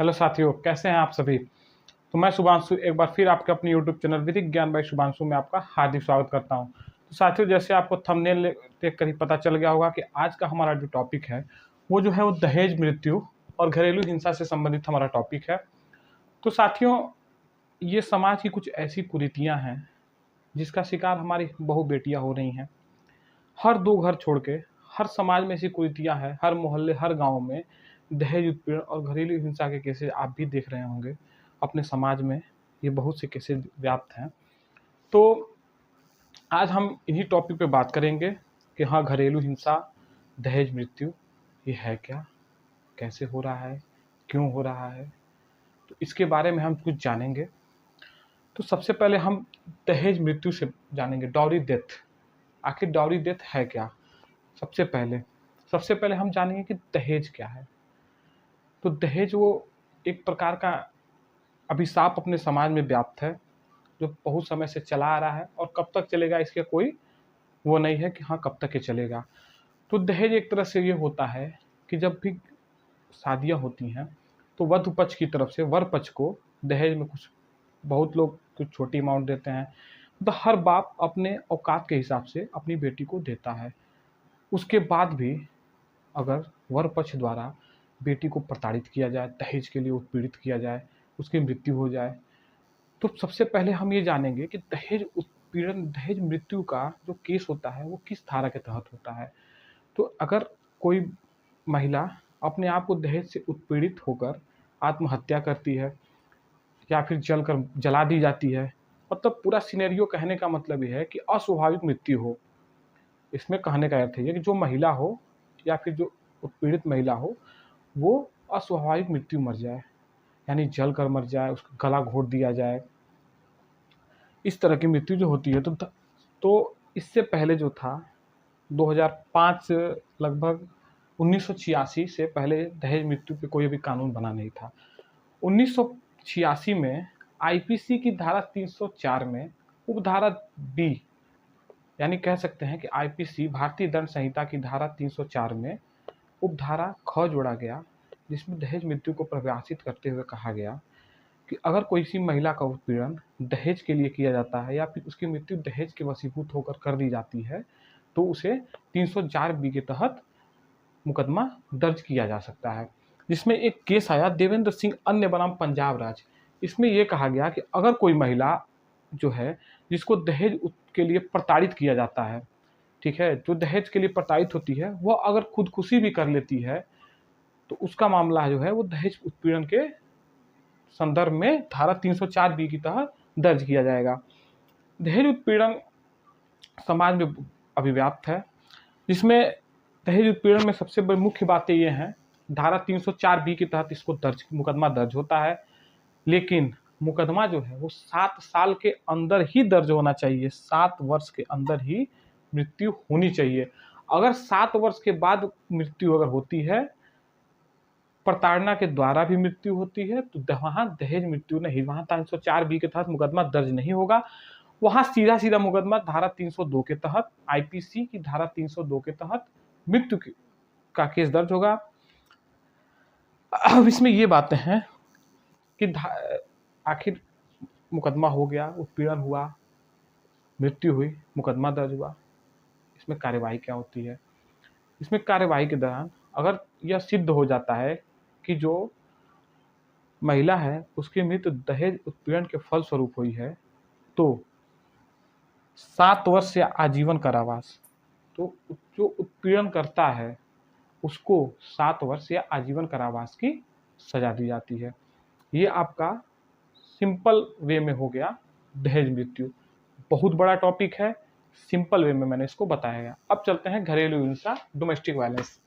Hello साथियों, कैसे हैं आप सभी। तो मैं शुभांशु एक बार फिर आपके अपने यूट्यूब चैनल वैदिक ज्ञान बाय शुभांशु में आपका हार्दिक स्वागत करता हूं। तो साथियों, जैसे आपको थंबनेल देख कर ही पता चल गया होगा कि आज का हमारा जो टॉपिक है वो जो है वो दहेज मृत्यु और घरेलू हिंसा से संबंधित हमारा टॉपिक है। तो साथियों, ये समाज की कुछ ऐसी कुरीतियाँ हैं जिसका शिकार हमारी बहु बेटियाँ हो रही हैं। हर दो घर छोड़ के हर समाज में ऐसी कुरीतियाँ हैं, हर मोहल्ले हर गांव में दहेज उत्पीड़न और घरेलू हिंसा के केसेस आप भी देख रहे होंगे अपने समाज में। ये बहुत से केसेस व्याप्त हैं। तो आज हम इन्हीं टॉपिक पे बात करेंगे कि हाँ, घरेलू हिंसा, दहेज मृत्यु ये है क्या, कैसे हो रहा है, क्यों हो रहा है, तो इसके बारे में हम कुछ जानेंगे। तो सबसे पहले हम दहेज मृत्यु से जानेंगे, डाउरी डेथ। आखिर डाउरी डेथ है क्या। सबसे पहले हम जानेंगे कि दहेज क्या है। तो दहेज वो एक प्रकार का अभिशाप अपने समाज में व्याप्त है जो बहुत समय से चला आ रहा है और कब तक चलेगा इसके कोई वो नहीं है कि हाँ कब तक ये चलेगा। तो दहेज एक तरह से ये होता है कि जब भी शादियाँ होती हैं तो वधू पक्ष की तरफ से वर पक्ष को दहेज में कुछ बहुत लोग कुछ छोटी अमाउंट देते हैं। तो हर बाप अपने औकात के हिसाब से अपनी बेटी को देता है। उसके बाद भी अगर वर पक्ष द्वारा बेटी को प्रताड़ित किया जाए, दहेज के लिए उत्पीड़ित किया जाए, उसकी मृत्यु हो जाए, तो सबसे पहले हम ये जानेंगे कि दहेज उत्पीड़न, दहेज मृत्यु का जो केस होता है वो किस धारा के तहत होता है। तो अगर कोई महिला अपने आप को दहेज से उत्पीड़ित होकर आत्महत्या करती है या फिर जला दी जाती है, मतलब पूरा सिनेरियो कहने का मतलब ये है कि अस्वाभाविक मृत्यु हो। इसमें कहने का अर्थ है कि जो महिला हो या फिर जो उत्पीड़ित महिला हो वो अस्वाभाविक मृत्यु मर जाए, यानी जल कर मर जाए, उसका गला घोट दिया जाए, इस तरह की मृत्यु जो होती है। तो इससे पहले जो था 2005 से लगभग 1986 से पहले दहेज मृत्यु पे कोई भी कानून बना नहीं था। 1986 में आईपीसी की धारा 304 में उपधारा बी, यानी कह सकते हैं कि आईपीसी भारतीय दंड संहिता की धारा 304 में उपधारा ख जोड़ा गया, जिसमें दहेज मृत्यु को परिभाषित करते हुए कहा गया कि अगर कोई सी महिला का उत्पीड़न दहेज के लिए किया जाता है या फिर उसकी मृत्यु दहेज के वशीभूत होकर कर दी जाती है तो उसे 304 बी के तहत मुकदमा दर्ज किया जा सकता है। जिसमें एक केस आया देवेंद्र सिंह अन्य बनाम पंजाब राज्य। इसमें यह कहा गया कि अगर कोई महिला जो है जिसको दहेज के लिए प्रताड़ित किया जाता है, ठीक है, जो दहेज के लिए प्रताड़ित होती है, वह अगर खुदकुशी भी कर लेती है तो उसका मामला जो है वो दहेज उत्पीड़न के संदर्भ में धारा 304 बी की तहत दर्ज किया जाएगा। दहेज उत्पीड़न समाज में अभिव्याप्त है, जिसमें दहेज उत्पीड़न में सबसे बड़ी मुख्य बातें ये हैं, धारा 304 बी के तहत इसको मुकदमा दर्ज होता है, लेकिन मुकदमा जो है वो 7 साल के अंदर ही दर्ज होना चाहिए, 7 वर्ष के अंदर ही मृत्यु होनी चाहिए। अगर 7 वर्ष के बाद मृत्यु अगर होती है, प्रताड़ना के द्वारा भी मृत्यु होती है, तो वहां दहेज मृत्यु नहीं, वहां 304 बी के तहत मुकदमा दर्ज नहीं होगा। वहां सीधा सीधा मुकदमा धारा 302 के तहत, आईपीसी की धारा 302 के तहत मृत्यु का केस दर्ज होगा। अब इसमें ये बातें हैं कि आखिर मुकदमा हो गया, उत्पीड़न हुआ, मृत्यु हुई, मुकदमा दर्ज हुआ, इसमें कार्यवाही क्या होती है। इसमें कार्यवाही के दौरान अगर यह सिद्ध हो जाता है कि जो महिला है उसकी मृत्यु दहेज उत्पीड़न के फलस्वरूप हुई है तो 7 वर्ष या आजीवन कारावास, तो जो उत्पीड़न करता है उसको 7 वर्ष या आजीवन कारावास की सजा दी जाती है। ये आपका सिंपल वे में हो गया दहेज मृत्यु। बहुत बड़ा टॉपिक है, सिंपल वे में मैंने इसको बताया गया। अब चलते हैं घरेलू हिंसा, डोमेस्टिक वायलेंस।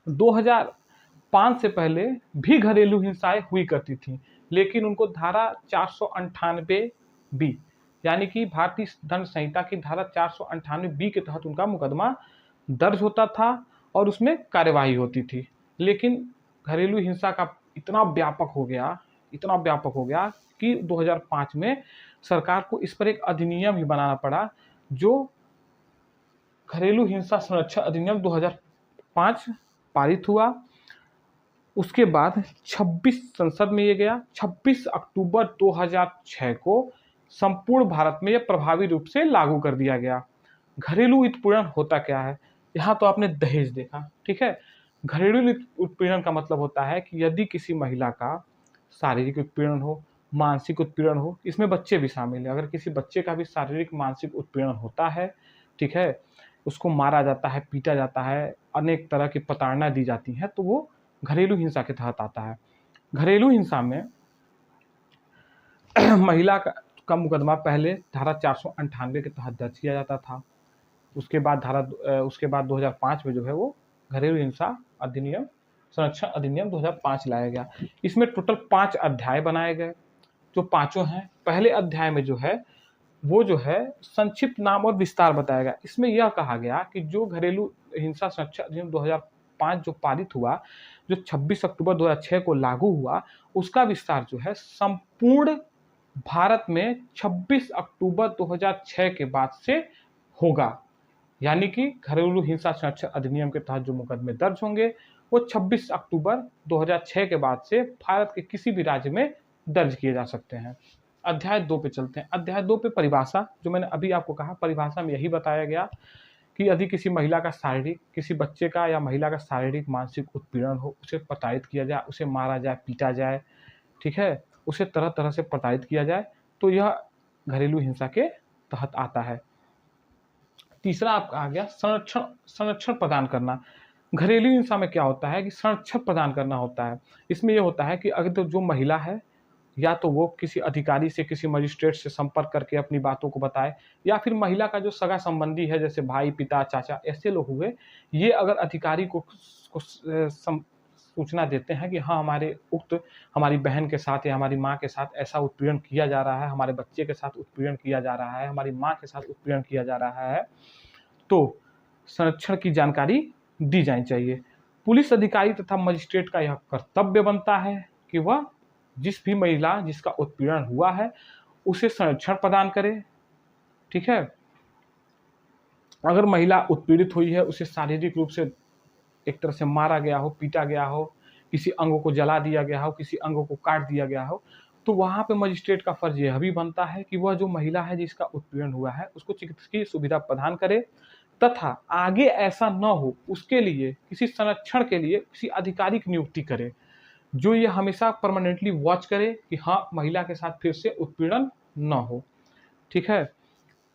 2005 से पहले भी घरेलू हिंसाएं हुई करती थी, लेकिन उनको धारा 498 बी, यानी कि भारतीय दंड संहिता की धारा 498 बी के तहत उनका मुकदमा दर्ज होता था और उसमें कार्यवाही होती थी। लेकिन घरेलू हिंसा का इतना व्यापक हो गया कि 2005 में सरकार को इस पर एक अधिनियम ही बनाना पड़ा, जो घरेलू हिंसा संरक्षण अधिनियम 2005 पारित हुआ। उसके बाद 26 संसद में ये गया। 26 अक्टूबर 2006 को संपूर्ण भारत में ये प्रभावी रूप से लागू कर दिया गया। घरेलू उत्पीड़न होता क्या है? यहाँ तो आपने दहेज देखा, ठीक है। घरेलू उत्पीड़न का मतलब होता है कि यदि किसी महिला का शारीरिक उत्पीड़न हो, मानसिक उत्पीड़न हो, इसमें बच्चे भी शामिल हैं। अगर किसी बच्चे का भी शारीरिक मानसिक उत्पीड़न होता है, ठीक है, उसको मारा जाता है, पीटा जाता है, अनेक तरह की प्रताड़ना दी जाती है, तो वो घरेलू हिंसा के तहत आता है। घरेलू हिंसा में महिला का मुकदमा पहले धारा 498 के तहत दर्ज किया जाता था। उसके बाद 2005 में जो है वो घरेलू हिंसा अधिनियम संरक्षण अधिनियम 2005 लाया गया। इसमें टोटल 5 अध्याय बनाए गए, जो पांचों हैं। पहले अध्याय में जो है वो जो है संक्षिप्त नाम और विस्तार बताया गया। इसमें यह कहा गया कि जो घरेलू हिंसा संरक्षण अधिनियम 2005 जो पारित हुआ, जो 26 अक्टूबर 2006 को लागू हुआ, उसका विस्तार जो है संपूर्ण भारत में 26 अक्टूबर 2006 के बाद से होगा। यानी कि घरेलू हिंसा संरक्षण अधिनियम के तहत जो मुकदमे दर्ज होंगे वो 26 अक्टूबर 2006 के बाद से भारत के किसी भी राज्य में दर्ज किए जा सकते हैं। अध्याय 2 पे चलते हैं। अध्याय 2 पे परिभाषा, जो मैंने अभी आपको कहा, परिभाषा में यही बताया गया कि यदि किसी महिला का शारीरिक, किसी बच्चे का या महिला का शारीरिक मानसिक उत्पीड़न हो, उसे प्रताड़ित किया जाए, उसे मारा जाए, पीटा जाए, ठीक है, उसे तरह तरह से प्रताड़ित किया जाए, तो यह घरेलू हिंसा के तहत आता है। तीसरा आपका आ गया संरक्षण प्रदान करना। घरेलू हिंसा में क्या होता है कि संरक्षण प्रदान करना होता है। इसमें यह होता है कि अगर तो जो महिला है, या तो वो किसी अधिकारी से, किसी मजिस्ट्रेट से संपर्क करके अपनी बातों को बताए, या फिर महिला का जो सगा संबंधी है, जैसे भाई, पिता, चाचा, ऐसे लोग हुए, ये अगर अधिकारी को सूचना देते हैं कि हाँ, हमारी बहन के साथ या हमारी माँ के साथ ऐसा उत्पीड़न किया जा रहा है, हमारे बच्चे के साथ उत्पीड़न किया जा रहा है, हमारी माँ के साथ उत्पीड़न किया जा रहा है, तो संरक्षण की जानकारी दी जानी चाहिए। पुलिस अधिकारी तथा मजिस्ट्रेट का यह कर्तव्य बनता है कि वह जिस भी महिला जिसका उत्पीड़न हुआ है उसे संरक्षण प्रदान करे, ठीक है। अगर महिला उत्पीड़ित हुई है, उसे शारीरिक रूप से एक तरह से मारा गया हो, पीटा गया हो, किसी अंगों को जला दिया गया हो, किसी अंगों को काट दिया गया हो, तो वहाँ पे मजिस्ट्रेट का फर्ज यह भी बनता है कि वह जो महिला है जिसका उत्पीड़न हुआ है उसको चिकित्सकीय सुविधा प्रदान करे, तथा आगे ऐसा न हो उसके लिए किसी संरक्षण के लिए किसी अधिकारी की नियुक्ति करे, जो ये हमेशा परमानेंटली वॉच करे कि हाँ, महिला के साथ फिर से उत्पीड़न न हो, ठीक है।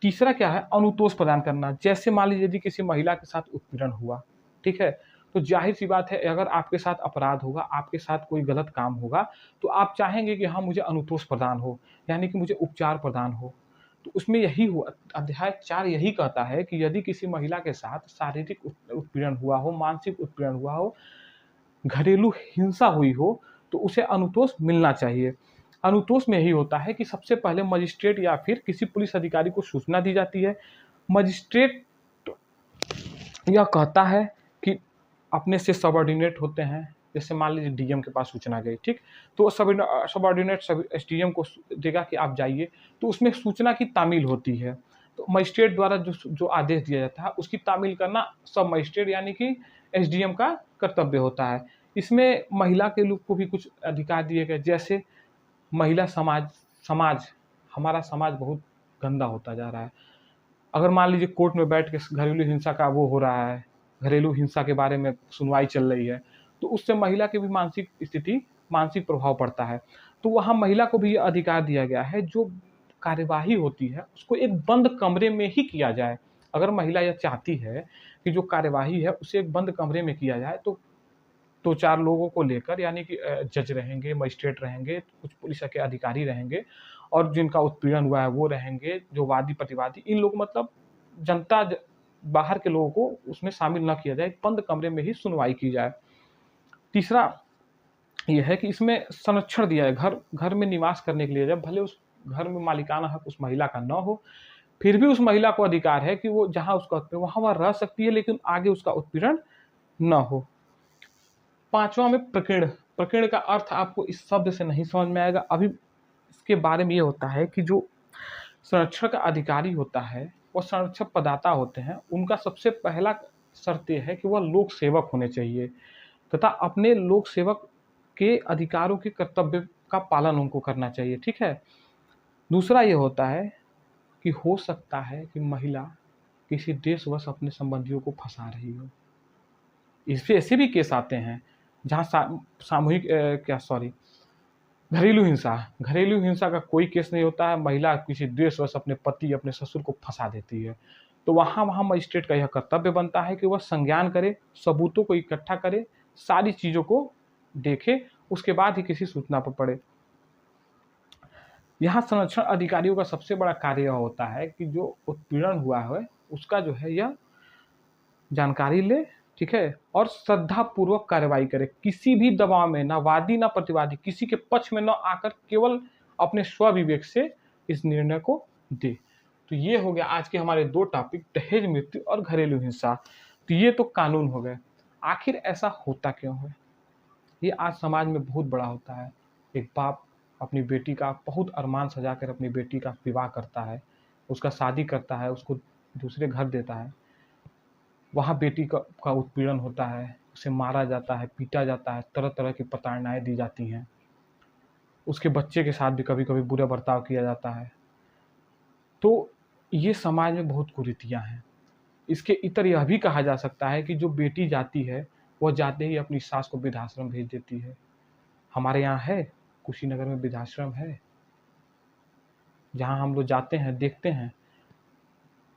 तीसरा क्या है? अनुतोष प्रदान करना। जैसे मान लीजिए यदि किसी महिला के साथ उत्पीड़न हुआ, ठीक है, तो जाहिर सी बात है अगर आपके साथ अपराध होगा, आपके साथ कोई गलत काम होगा, तो आप चाहेंगे कि हाँ, मुझे अनुतोष प्रदान हो, यानी कि मुझे उपचार प्रदान हो। तो उसमें यही हुआ, अध्याय 4 यही कहता है कि यदि किसी महिला के साथ शारीरिक उत्पीड़न हुआ हो, मानसिक उत्पीड़न हुआ हो, घरेलू हिंसा हुई हो, तो उसे अनुतोष मिलना चाहिए। अनुतोष में यही होता है कि सबसे पहले मजिस्ट्रेट या फिर किसी पुलिस अधिकारी को सूचना दी जाती है। मजिस्ट्रेट यह कहता है कि अपने से सबऑर्डिनेट होते हैं, जैसे मान लीजिए डीएम के पास सूचना गई, ठीक, तो सबऑर्डिनेट एसडीएम को देगा कि आप जाइए, तो उसमें सूचना की तामील होती है। तो मजिस्ट्रेट द्वारा जो आदेश दिया जाता है उसकी तामील करना सब मजिस्ट्रेट यानी कि एसडीएम का कर्तव्य होता है। इसमें महिला के लोग को भी कुछ अधिकार दिए गए, जैसे महिला समाज हमारा समाज बहुत गंदा होता जा रहा है। अगर मान लीजिए कोर्ट में बैठ के घरेलू हिंसा का वो हो रहा है, घरेलू हिंसा के बारे में सुनवाई चल रही है, तो उससे महिला की भी मानसिक स्थिति, मानसिक प्रभाव पड़ता है। तो वहाँ महिला को भी ये अधिकार दिया गया है, जो कार्यवाही होती है उसको एक बंद कमरे में ही किया जाए। अगर महिला यह चाहती है कि जो कार्यवाही है उसे एक बंद कमरे में किया जाए, तो 2-4 लोगों को लेकर, यानी कि जज रहेंगे, मजिस्ट्रेट रहेंगे, कुछ पुलिस के अधिकारी रहेंगे, और जिनका उत्पीड़न हुआ है वो रहेंगे, जो वादी-प्रतिवादी, इन लोग मतलब जनता, बाहर के लोगों को उसमें शामिल ना किया जाए, बंद कमरे में ही सुनवाई की जाए। तीसरा ये है कि इसमें संरक्षण दिया है, घर में निवास करने के लिए, जब भले उस घर में मालिकाना हक उस महिला का न हो, फिर भी उस महिला को अधिकार है कि वो जहाँ उसका उत्पीड़न, वहाँ वह रह सकती है, लेकिन आगे उसका उत्पीड़न न हो। पांचवा में प्रकीर्ण का अर्थ आपको इस शब्द से नहीं समझ में आएगा। अभी इसके बारे में ये होता है कि जो संरक्षण का अधिकारी होता है, वो संरक्षण प्रदाता होते हैं, उनका सबसे पहला शर्त यह है कि वह लोक सेवक होने चाहिए। तथा अपने लोक सेवक के अधिकारों के कर्तव्य का पालन उनको करना चाहिए। ठीक है। दूसरा ये होता है कि हो सकता है कि महिला किसी देशवश अपने संबंधियों को फंसा रही हो। इससे ऐसे भी केस आते हैं जहाँ सामूहिक घरेलू हिंसा का कोई केस नहीं होता है, महिला किसी द्वेषवश अपने पति अपने ससुर को फंसा देती है। तो वहाँ मजिस्ट्रेट का यह कर्तव्य बनता है कि वह संज्ञान करे, सबूतों को इकट्ठा करे, सारी चीज़ों को देखे, उसके बाद ही किसी सूचना पर पड़े। यहाँ संरक्षण अधिकारियों का सबसे बड़ा कार्य यह होता है कि जो उत्पीड़न हुआ है उसका जो है यह जानकारी ले, ठीक है, और श्रद्धापूर्वक कार्रवाई करे, किसी भी दबाव में ना वादी ना प्रतिवादी, किसी के पक्ष में न आकर केवल अपने स्वविवेक से इस निर्णय को दे। तो ये हो गया आज के हमारे 2 टॉपिक, दहेज मृत्यु और घरेलू हिंसा। तो ये तो कानून हो गए। आखिर ऐसा होता क्यों है? ये आज समाज में बहुत बड़ा होता है। एक बाप अपनी बेटी का बहुत अरमान सजाकर अपनी बेटी का विवाह करता है, उसका शादी करता है, उसको दूसरे घर देता है। वहाँ बेटी का उत्पीड़न होता है, उसे मारा जाता है, पीटा जाता है, तरह तरह की प्रताड़नाएं दी जाती हैं। उसके बच्चे के साथ भी कभी कभी बुरा बर्ताव किया जाता है। तो ये समाज में बहुत कुरीतियाँ हैं। इसके इतर यह भी कहा जा सकता है कि जो बेटी जाती है वह जाते ही अपनी सास को वृद्धाश्रम भेज देती है। हमारे यहाँ है, कुशीनगर में वृद्धाश्रम है, जहाँ हम लोग जाते हैं, देखते हैं।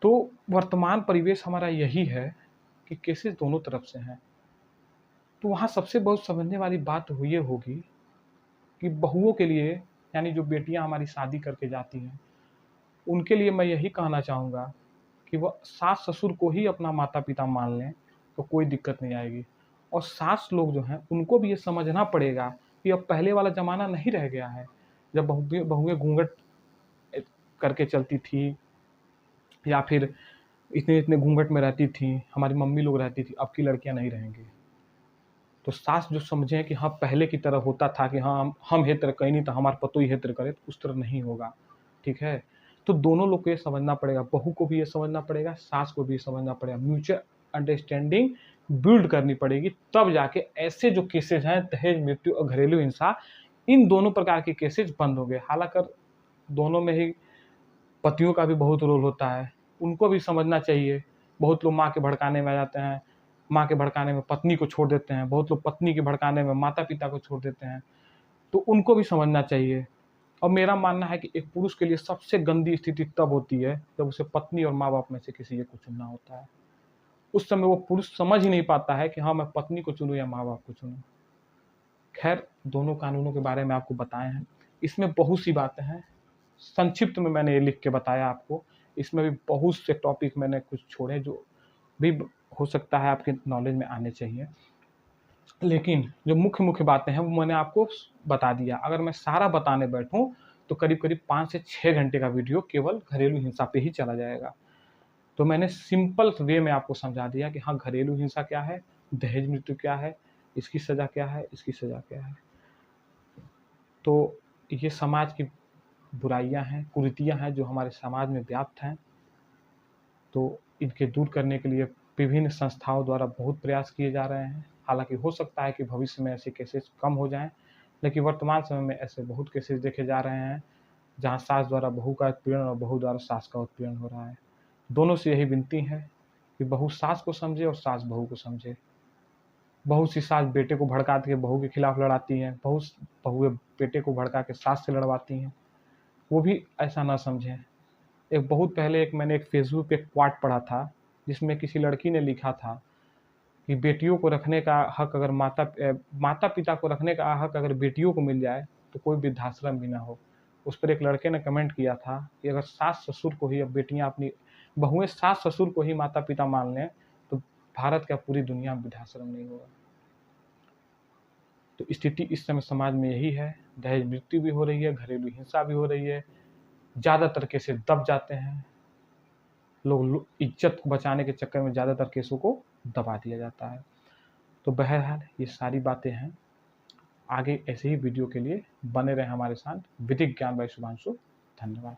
तो वर्तमान परिवेश हमारा यही है कि केसेस दोनों तरफ से हैं। तो वहाँ सबसे बहुत समझने वाली बात ये होगी कि बहुओं के लिए, यानी जो बेटियां हमारी शादी करके जाती हैं, उनके लिए मैं यही कहना चाहूँगा कि वह सास ससुर को ही अपना माता पिता मान लें तो कोई दिक्कत नहीं आएगी। और सास लोग जो हैं उनको भी ये समझना पड़ेगा कि अब पहले वाला ज़माना नहीं रह गया है, जब बहुएं घूंघट करके चलती थी या फिर इतने इतने घूंघट में रहती थी, हमारी मम्मी लोग रहती थी। अब की लड़कियां नहीं रहेंगी। तो सास जो समझें कि हाँ पहले की तरह होता था कि हाँ हम हेत्र कहीं नहीं तो हमारे पतोई हेत्र करे, तो उस तरह नहीं होगा। ठीक है। तो दोनों लोग को ये समझना पड़ेगा, बहू को भी ये समझना पड़ेगा, सास को भी समझना पड़ेगा, म्यूचुअल अंडरस्टैंडिंग बिल्ड करनी पड़ेगी। तब जाके ऐसे जो केसेज हैं दहेज मृत्यु और घरेलू हिंसा, इन दोनों प्रकार के केसेज बंद हो गए। हालांकि दोनों में ही पतियों का भी बहुत रोल होता है, उनको भी समझना चाहिए। बहुत लोग माँ के भड़काने में आ जाते हैं, माँ के भड़काने में पत्नी को छोड़ देते हैं, बहुत लोग पत्नी के भड़काने में माता पिता को छोड़ देते हैं। तो उनको भी समझना चाहिए। और मेरा मानना है कि एक पुरुष के लिए सबसे गंदी स्थिति तब होती है जब उसे पत्नी और माँ बाप में से किसी एक को चुनना होता है। उस समय वो पुरुष समझ ही नहीं पाता है कि हाँ मैं पत्नी को चुनूं या माँ बाप को चुनूं। खैर, दोनों कानूनों के बारे में आपको बताए हैं, इसमें बहुत सी बातें हैं, संक्षिप्त में मैंने ये लिख के बताया आपको। इसमें भी बहुत से टॉपिक मैंने कुछ छोड़े जो भी हो सकता है आपके नॉलेज में आने चाहिए, लेकिन जो मुख्य मुख्य बातें हैं वो मैंने आपको बता दिया। अगर मैं सारा बताने बैठूं तो करीब करीब 5 से 6 घंटे का वीडियो केवल घरेलू हिंसा पे ही चला जाएगा। तो मैंने सिंपल वे में आपको समझा दिया कि हाँ घरेलू हिंसा क्या है, दहेज मृत्यु क्या है, इसकी सज़ा क्या है, इसकी सज़ा क्या है। तो ये समाज की बुराइयां हैं, कुरीतियां हैं जो हमारे समाज में व्याप्त हैं। तो इनके दूर करने के लिए विभिन्न संस्थाओं द्वारा बहुत प्रयास किए जा रहे हैं। हालांकि हो सकता है कि भविष्य में ऐसे केसेस कम हो जाएं, लेकिन वर्तमान समय में ऐसे बहुत केसेस देखे जा रहे हैं जहां सास द्वारा बहू का उत्पीड़न और बहू द्वारा सास का उत्पीड़न हो रहा है। दोनों से यही विनती है कि बहू सास को समझे और सास बहू को समझे। बहुत सी सास बेटे को भड़का के बहू के खिलाफ लड़ाती हैं, बहुएं बेटे को भड़का के सास से लड़वाती हैं। वो भी ऐसा ना समझें। एक बहुत पहले मैंने एक फेसबुक पे एक क्वाट पढ़ा था जिसमें किसी लड़की ने लिखा था कि बेटियों को रखने का हक अगर माता पिता को रखने का हक अगर बेटियों को मिल जाए तो कोई वृद्धाश्रम भी ना हो। उस पर एक लड़के ने कमेंट किया था कि अगर सास ससुर को ही, अब बेटियां अपनी बहुएं सास ससुर को ही माता पिता मान लें तो भारत का पूरी दुनिया में वृद्धाश्रम नहीं होगा। तो स्थिति इस समय समाज में यही है, दहेज मृत्यु भी हो रही है, घरेलू हिंसा भी हो रही है, ज़्यादातर केसेस दब जाते हैं। लोग इज्जत को बचाने के चक्कर में ज़्यादातर केसों को दबा दिया जाता है। तो बहरहाल ये सारी बातें हैं। आगे ऐसे ही वीडियो के लिए बने रहें हमारे साथ। विधिक ज्ञान बाय शुभांशु। धन्यवाद।